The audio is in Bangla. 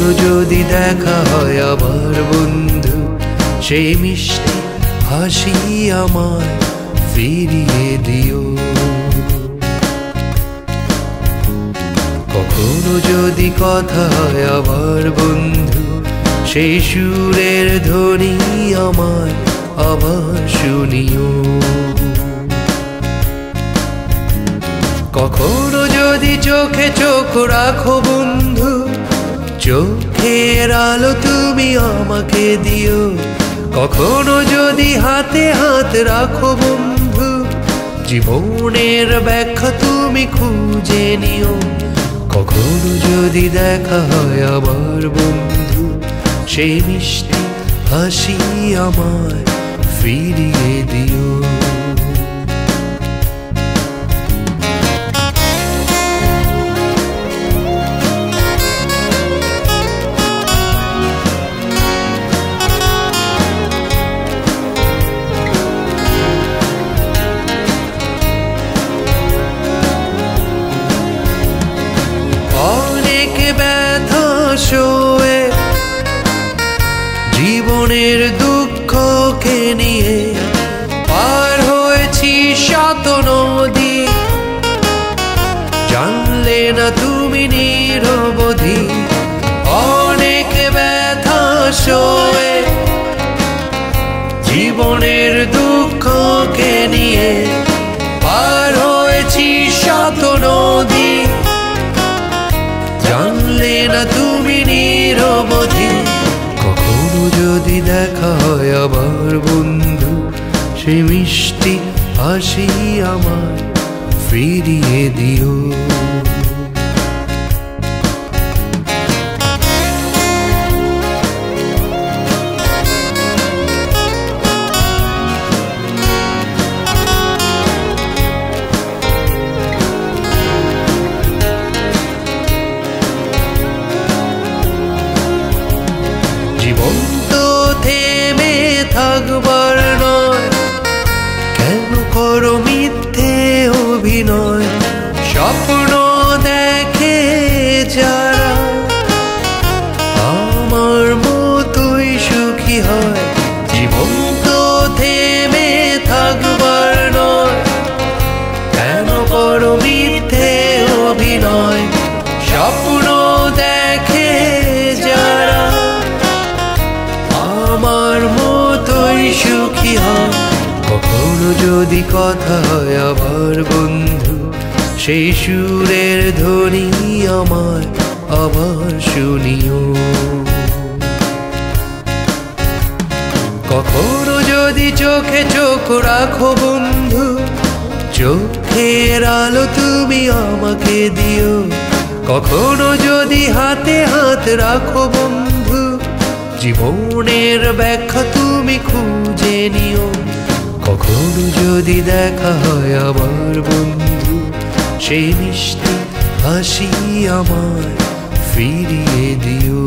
কখনো যদি দেখা হয় আবার বন্ধু, সেই মিষ্টি হাসি আমায় ফিরিয়ে দিও। কখনো যদি কথা হয় আবার বন্ধু, সেই সুরের ধ্বনি আমায় আবার শুনিও। কখনো যদি চোখে চোখ রাখো বন্ধু, চোখের আলো তুমি আমাকে দিও। কখনো যদি হাতে হাত রাখো বন্ধু, জীবনের ব্যাখ্যা তুমি খুঁজে নিও। কখনো যদি দেখা হয় আবার বন্ধু, সেই মিষ্টি হাসি আমায় ফিরিয়ে দিও। জীবনের দুঃখকে নিয়ে পার হয়েছি শত নদী, জানলে না তুমি নিরবধি। অনেক ব্যথা সয়ে জীবনের দুঃখকে নিয়ে পার হয়েছি শত নদী, জানলে না তুমি নিরবধি। কখনো যদি দেখা হয় আবার বন্ধু, সেই মিষ্টি হাসি আমায় ফিরিয়ে দিও। জীবন তো থেমে থাকবার নয়, কেন করো মিথ্যে অভিনয়। স্বপ্ন দেখে যারা আমার মতোই সুখী হয়। জীবন তো থেমে থাকবার নয়, কেন করো মিথ্যে অভিনয়। স্বপ্ন দেখে যারা আমার মতোই সুখী হয়। কখনো যদি কথা হয় আবার বন্ধু, সেই সুরের ধ্বনি আমায় আবার শুনিও। কখনো যদি চোখে চোখ রাখো বন্ধু, চোখের আলো তুমি আমাকে দিও। কখনো যদি হাতে হাত রাখো বন্ধু, জীবনের ব্যাখ্যা তুমি খুঁজে নিও। কখনো যদি দেখা হয় আবার বন্ধু, সেই মিষ্টি হাসি আমায় ফিরিয়ে দিও।